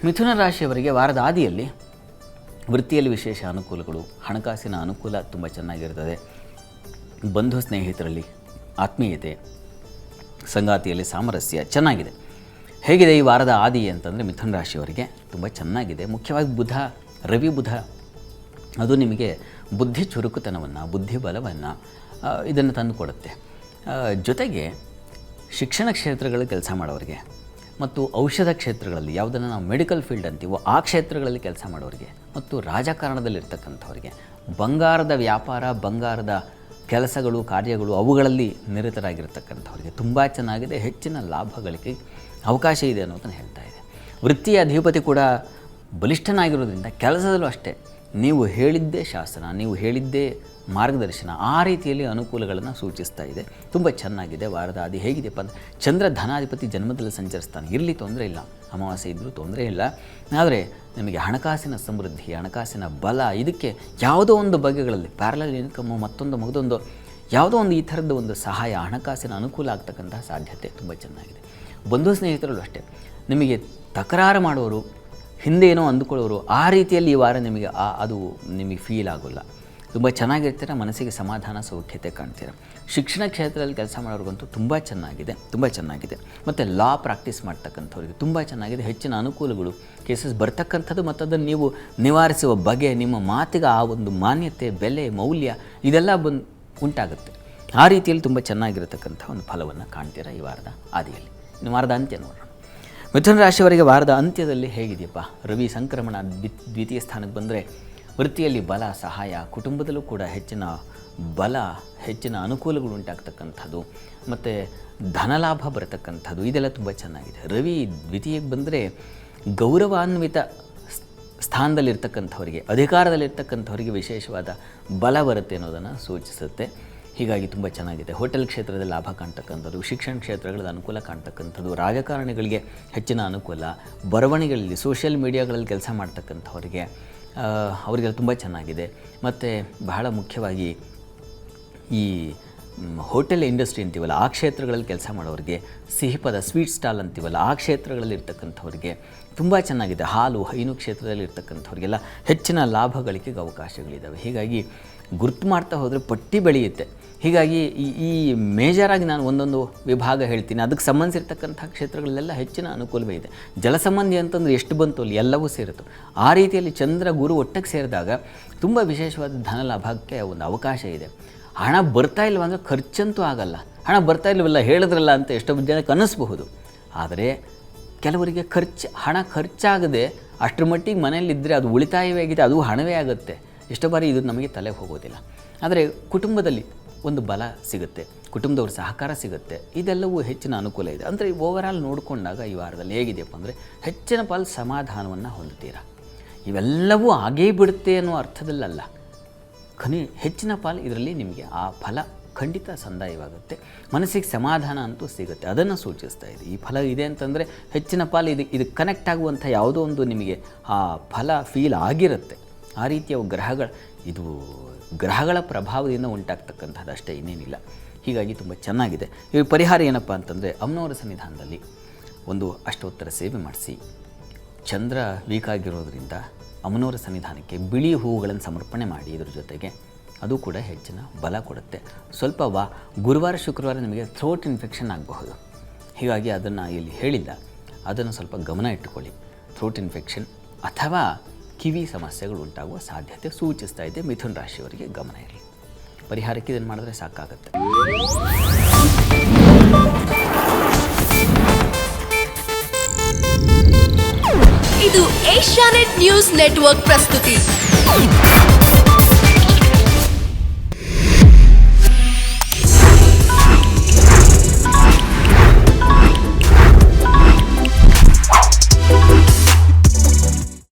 ಮಿಥುನ ರಾಶಿಯವರಿಗೆ ವಾರದ ಆದಿಯಲ್ಲಿ ವೃತ್ತಿಯಲ್ಲಿ ವಿಶೇಷ ಅನುಕೂಲಗಳು, ಹಣಕಾಸಿನ ಅನುಕೂಲ ತುಂಬ ಚೆನ್ನಾಗಿರ್ತದೆ. ಬಂಧು ಸ್ನೇಹಿತರಲ್ಲಿ ಆತ್ಮೀಯತೆ, ಸಂಗಾತಿಯಲ್ಲಿ ಸಾಮರಸ್ಯ ಚೆನ್ನಾಗಿದೆ. ಹೇಗಿದೆ ಈ ವಾರದ ಆದಿ ಅಂತಂದರೆ ಮಿಥುನ ರಾಶಿಯವರಿಗೆ ತುಂಬ ಚೆನ್ನಾಗಿದೆ. ಮುಖ್ಯವಾಗಿ ರವಿ ಬುಧ ಅದು ನಿಮಗೆ ಬುದ್ಧಿ ಚುರುಕುತನವನ್ನು, ಬುದ್ಧಿಬಲವನ್ನು ಇದನ್ನು ತಂದು ಕೊಡುತ್ತೆ. ಜೊತೆಗೆ ಶಿಕ್ಷಣ ಕ್ಷೇತ್ರಗಳಲ್ಲಿ ಕೆಲಸ ಮಾಡೋರಿಗೆ ಮತ್ತು ಔಷಧ ಕ್ಷೇತ್ರಗಳಲ್ಲಿ, ಯಾವುದನ್ನು ನಾವು ಮೆಡಿಕಲ್ ಫೀಲ್ಡ್ ಅಂತೀವೋ ಆ ಕ್ಷೇತ್ರಗಳಲ್ಲಿ ಕೆಲಸ ಮಾಡೋರಿಗೆ ಮತ್ತು ರಾಜಕಾರಣದಲ್ಲಿರ್ತಕ್ಕಂಥವ್ರಿಗೆ, ಬಂಗಾರದ ವ್ಯಾಪಾರ, ಬಂಗಾರದ ಕೆಲಸಗಳು, ಕಾರ್ಯಗಳು ಅವುಗಳಲ್ಲಿ ನಿರತರಾಗಿರ್ತಕ್ಕಂಥವ್ರಿಗೆ ತುಂಬ ಚೆನ್ನಾಗಿದೆ. ಹೆಚ್ಚಿನ ಲಾಭಗಳಿಗೆ ಅವಕಾಶ ಇದೆ ಅನ್ನೋದನ್ನು ಹೇಳ್ತಾ ಇದೆ. ವೃತ್ತಿಯ ಅಧಿಪತಿ ಕೂಡ ಬಲಿಷ್ಠನಾಗಿರೋದ್ರಿಂದ ಕೆಲಸದಲ್ಲೂ ಅಷ್ಟೇ ನೀವು ಹೇಳಿದ್ದೇ ಶಾಸನ, ನೀವು ಹೇಳಿದ್ದೇ ಮಾರ್ಗದರ್ಶನ, ಆ ರೀತಿಯಲ್ಲಿ ಅನುಕೂಲಗಳನ್ನು ಸೂಚಿಸ್ತಾ ಇದೆ. ತುಂಬ ಚೆನ್ನಾಗಿದೆ. ವಾರದ ಆದಿ ಹೇಗಿದೆಯಪ್ಪ ಅಂದರೆ ಚಂದ್ರ ಧನಾಧಿಪತಿ ಜನ್ಮದಲ್ಲಿ ಸಂಚರಿಸ್ತಾನೆ, ಇರಲಿ ತೊಂದರೆ ಇಲ್ಲ, ಅಮಾವಾಸ್ಯೆ ಇದ್ದರೂ ತೊಂದರೆ ಇಲ್ಲ. ಆದರೆ ನಿಮಗೆ ಹಣಕಾಸಿನ ಸಮೃದ್ಧಿ, ಹಣಕಾಸಿನ ಬಲ, ಇದಕ್ಕೆ ಯಾವುದೋ ಒಂದು ಬಗೆಗಳಲ್ಲಿ ಪ್ಯಾರಲಲ್ ಇನ್ಕಮ್ಮು, ಮತ್ತೊಂದು ಯಾವುದೋ ಒಂದು ಈ ಥರದ ಒಂದು ಸಹಾಯ, ಹಣಕಾಸಿನ ಅನುಕೂಲ ಆಗ್ತಕ್ಕಂತಹ ಸಾಧ್ಯತೆ ತುಂಬ ಚೆನ್ನಾಗಿದೆ. ಬಂಧು ಸ್ನೇಹಿತರಲ್ಲೂ ಅಷ್ಟೇ ನಿಮಗೆ ತಕರಾರು ಮಾಡೋರು, ಹಿಂದೆ ಏನೋ ಅಂದುಕೊಳ್ಳೋರು, ಆ ರೀತಿಯಲ್ಲಿ ಈ ವಾರ ನಿಮಗೆ ಅದು ನಿಮಗೆ ಫೀಲ್ ಆಗೋಲ್ಲ. ತುಂಬ ಚೆನ್ನಾಗಿರ್ತೀರ, ಮನಸ್ಸಿಗೆ ಸಮಾಧಾನ, ಸೌಖ್ಯತೆ ಕಾಣ್ತೀರ. ಶಿಕ್ಷಣ ಕ್ಷೇತ್ರದಲ್ಲಿ ಕೆಲಸ ಮಾಡೋರಿಗಂತೂ ತುಂಬ ಚೆನ್ನಾಗಿದೆ. ಮತ್ತು ಲಾ ಪ್ರಾಕ್ಟೀಸ್ ಮಾಡ್ತಕ್ಕಂಥವ್ರಿಗೆ ತುಂಬ ಚೆನ್ನಾಗಿದೆ. ಹೆಚ್ಚಿನ ಅನುಕೂಲಗಳು, ಕೇಸಸ್ ಬರ್ತಕ್ಕಂಥದ್ದು ಮತ್ತು ಅದನ್ನು ನೀವು ನಿವಾರಿಸುವ ಬಗೆ, ನಿಮ್ಮ ಮಾತಿಗೆ ಆ ಒಂದು ಮಾನ್ಯತೆ, ಬೆಲೆ, ಮೌಲ್ಯ ಇದೆಲ್ಲ ಉಂಟಾಗುತ್ತೆ. ಆ ರೀತಿಯಲ್ಲಿ ತುಂಬ ಚೆನ್ನಾಗಿರತಕ್ಕಂಥ ಒಂದು ಫಲವನ್ನು ಕಾಣ್ತೀರ ಈ ವಾರದ ಆದಿಯಲ್ಲಿ. ಇನ್ನು ವಾರದ ಅಂತ್ಯ ನೋಡೋಣ. ಮಿಥುನ ರಾಶಿಯವರಿಗೆ ವಾರದ ಅಂತ್ಯದಲ್ಲಿ ಹೇಗಿದೆಯಪ್ಪ? ರವಿ ಸಂಕ್ರಮಣ ದ್ವಿತೀಯ ಸ್ಥಾನಕ್ಕೆ ಬಂದರೆ ವೃತ್ತಿಯಲ್ಲಿ ಬಲ, ಸಹಾಯ, ಕುಟುಂಬದಲ್ಲೂ ಕೂಡ ಹೆಚ್ಚಿನ ಬಲ, ಹೆಚ್ಚಿನ ಅನುಕೂಲಗಳು ಉಂಟಾಗ್ತಕ್ಕಂಥದ್ದು ಮತ್ತು ಧನಲಾಭ ಬರತಕ್ಕಂಥದ್ದು ಇದೆಲ್ಲ ತುಂಬ ಚೆನ್ನಾಗಿದೆ. ರವಿ ದ್ವಿತೀಯಕ್ಕೆ ಬಂದರೆ ಗೌರವಾನ್ವಿತ ಸ್ಥಾನದಲ್ಲಿರ್ತಕ್ಕಂಥವರಿಗೆ, ಅಧಿಕಾರದಲ್ಲಿರ್ತಕ್ಕಂಥವರಿಗೆ ವಿಶೇಷವಾದ ಬಲ ಬರುತ್ತೆ ಅನ್ನೋದನ್ನು ಸೂಚಿಸುತ್ತೆ. ಹೀಗಾಗಿ ತುಂಬ ಚೆನ್ನಾಗಿದೆ. ಹೋಟೆಲ್ ಕ್ಷೇತ್ರದಲ್ಲಿ ಲಾಭ ಕಾಣ್ತಕ್ಕಂಥದ್ದು, ಶಿಕ್ಷಣ ಕ್ಷೇತ್ರಗಳಲ್ಲಿ ಅನುಕೂಲ ಕಾಣ್ತಕ್ಕಂಥದ್ದು, ರಾಜಕಾರಣಿಗಳಿಗೆ ಹೆಚ್ಚಿನ ಅನುಕೂಲ, ಬರವಣಿಗೆಗಳಲ್ಲಿ, ಸೋಷಿಯಲ್ ಮೀಡಿಯಾಗಳಲ್ಲಿ ಕೆಲಸ ಮಾಡ್ತಕ್ಕಂಥವರಿಗೆ ಅವರಿಗೆಲ್ಲ ತುಂಬ ಚೆನ್ನಾಗಿದೆ. ಮತ್ತು ಬಹಳ ಮುಖ್ಯವಾಗಿ ಈ ಹೋಟೆಲ್ ಇಂಡಸ್ಟ್ರಿ ಅಂತೀವಲ್ಲ ಆ ಕ್ಷೇತ್ರಗಳಲ್ಲಿ ಕೆಲಸ ಮಾಡೋರಿಗೆ, ಸಿಹಿಪದ ಸ್ವೀಟ್ ಸ್ಟಾಲ್ ಅಂತೀವಲ್ಲ ಆ ಕ್ಷೇತ್ರಗಳಲ್ಲಿ ಇರ್ತಕ್ಕಂಥವ್ರಿಗೆ ತುಂಬ ಚೆನ್ನಾಗಿದೆ. ಹಾಲು, ಹೈನು ಕ್ಷೇತ್ರದಲ್ಲಿ ಇರ್ತಕ್ಕಂಥವ್ರಿಗೆಲ್ಲ ಹೆಚ್ಚಿನ ಲಾಭ ಗಳಿಕೆಗೆ ಅವಕಾಶಗಳಿದ್ದಾವೆ. ಹೀಗಾಗಿ ಗುರ್ತು ಮಾಡ್ತಾ ಹೋದರೆ ಪಟ್ಟಿ ಬೆಳೆಯುತ್ತೆ. ಹೀಗಾಗಿ ಈ ಮೇಜರಾಗಿ ನಾನು ಒಂದೊಂದು ವಿಭಾಗ ಹೇಳ್ತೀನಿ, ಅದಕ್ಕೆ ಸಂಬಂಧಿಸಿರ್ತಕ್ಕಂಥ ಕ್ಷೇತ್ರಗಳಲ್ಲೆಲ್ಲ ಹೆಚ್ಚಿನ ಅನುಕೂಲವೇ ಇದೆ. ಜಲಸಂಬಂಧಿ ಅಂತಂದರೆ ಎಷ್ಟು ಬಂತು ಅಲ್ಲಿ ಎಲ್ಲವೂ ಸೇರಿತು. ಆ ರೀತಿಯಲ್ಲಿ ಚಂದ್ರ ಗುರು ಒಟ್ಟಿಗೆ ಸೇರಿದಾಗ ತುಂಬ ವಿಶೇಷವಾದ ಧನ ಲಾಭಕ್ಕೆ ಒಂದು ಅವಕಾಶ ಇದೆ. ಹಣ ಬರ್ತಾ ಇಲ್ವ ಅಂದರೆ ಖರ್ಚಂತೂ ಆಗಲ್ಲ. ಹಣ ಬರ್ತಾ ಇಲ್ವಲ್ಲ ಹೇಳಿದ್ರಲ್ಲ ಅಂತ ಎಷ್ಟೋ ಜನಕ್ಕೆ ಅನ್ನಿಸ್ಬಹುದು. ಆದರೆ ಕೆಲವರಿಗೆ ಹಣ ಖರ್ಚಾಗದೆ ಅಷ್ಟರ ಮಟ್ಟಿಗೆ ಮನೆಯಲ್ಲಿದ್ದರೆ ಅದು ಉಳಿತಾಯವೇ ಆಗಿದೆ, ಅದು ಹಣವೇ ಆಗುತ್ತೆ. ಎಷ್ಟೋ ಬಾರಿ ಇದು ನಮಗೆ ತಲೆಗೆ ಹೋಗೋದಿಲ್ಲ. ಆದರೆ ಕುಟುಂಬದಲ್ಲಿ ಒಂದು ಬಲ ಸಿಗುತ್ತೆ, ಕುಟುಂಬದವ್ರ ಸಹಕಾರ ಸಿಗುತ್ತೆ, ಇದೆಲ್ಲವೂ ಹೆಚ್ಚಿನ ಅನುಕೂಲ ಇದೆ. ಅಂದರೆ ಓವರಾಲ್ ನೋಡಿಕೊಂಡಾಗ ಈ ವಾರದಲ್ಲಿ ಹೇಗಿದೆಯಪ್ಪ ಅಂದರೆ ಹೆಚ್ಚಿನ ಪಾಲು ಸಮಾಧಾನವನ್ನು ಹೊಂದುತ್ತೀರಾ. ಇವೆಲ್ಲವೂ ಆಗೇ ಬಿಡುತ್ತೆ ಅನ್ನೋ ಅರ್ಥದಲ್ಲಲ್ಲ, ಹೆಚ್ಚಿನ ಪಾಲು ಇದರಲ್ಲಿ ನಿಮಗೆ ಆ ಫಲ ಖಂಡಿತ ಸಂದಾಯವಾಗುತ್ತೆ. ಮನಸ್ಸಿಗೆ ಸಮಾಧಾನ ಅಂತೂ ಸಿಗುತ್ತೆ, ಅದನ್ನು ಸೂಚಿಸ್ತಾ ಇದೆ. ಈ ಫಲ ಇದೆ ಅಂತಂದರೆ ಹೆಚ್ಚಿನ ಪಾಲು ಇದು ಕನೆಕ್ಟ್ ಆಗುವಂಥ ಯಾವುದೋ ಒಂದು ನಿಮಗೆ ಆ ಫಲ ಫೀಲ್ ಆಗಿರುತ್ತೆ. ಆ ರೀತಿಯ ಗ್ರಹಗಳ ಪ್ರಭಾವದಿಂದ ಉಂಟಾಗ್ತಕ್ಕಂಥದ್ದು ಅಷ್ಟೇ, ಇನ್ನೇನಿಲ್ಲ. ಹೀಗಾಗಿ ತುಂಬ ಚೆನ್ನಾಗಿದೆ. ಈ ಪರಿಹಾರ ಏನಪ್ಪ ಅಂತಂದರೆ ಅಮ್ಮನವರ ಸನ್ನಿಧಾನದಲ್ಲಿ ಒಂದು ಅಷ್ಟೋತ್ತರ ಸೇವೆ ಮಾಡಿಸಿ, ಚಂದ್ರ ವೀಕ್ ಆಗಿರೋದ್ರಿಂದ ಅಮ್ಮನವರ ಸನ್ನಿಧಾನಕ್ಕೆ ಬಿಳಿ ಹೂವುಗಳನ್ನು ಸಮರ್ಪಣೆ ಮಾಡಿ, ಇದ್ರ ಜೊತೆಗೆ ಅದು ಕೂಡ ಹೆಚ್ಚಿನ ಬಲ ಕೊಡುತ್ತೆ. ಸ್ವಲ್ಪ ಗುರುವಾರ ಶುಕ್ರವಾರ ನಿಮಗೆ ಥ್ರೋಟ್ ಇನ್ಫೆಕ್ಷನ್ ಆಗಬಹುದು. ಹೀಗಾಗಿ ಅದನ್ನು ಇಲ್ಲಿ ಹೇಳಿಲ್ಲ, ಅದನ್ನು ಸ್ವಲ್ಪ ಗಮನ ಇಟ್ಟುಕೊಳ್ಳಿ. ಥ್ರೋಟ್ ಇನ್ಫೆಕ್ಷನ್ ಅಥವಾ ಕಿವಿ ಸಮಸ್ಯೆಗಳು ಉಂಟಾಗುವ ಸಾಧ್ಯತೆ ಸೂಚಿಸ್ತಾ ಇದೆ. ಮಿಥುನ ರಾಶಿಯವರಿಗೆ ಗಮನ ಇರಲಿ. ಪರಿಹಾರಕ್ಕೆ ಇದನ್ನು ಮಾಡಿದ್ರೆ ಸಾಕಾಗುತ್ತೆ. ಇದು ಏಷ್ಯಾನೆಟ್ ನ್ಯೂಸ್ ನೆಟ್ವರ್ಕ್ ಪ್ರಸ್ತುತಿ.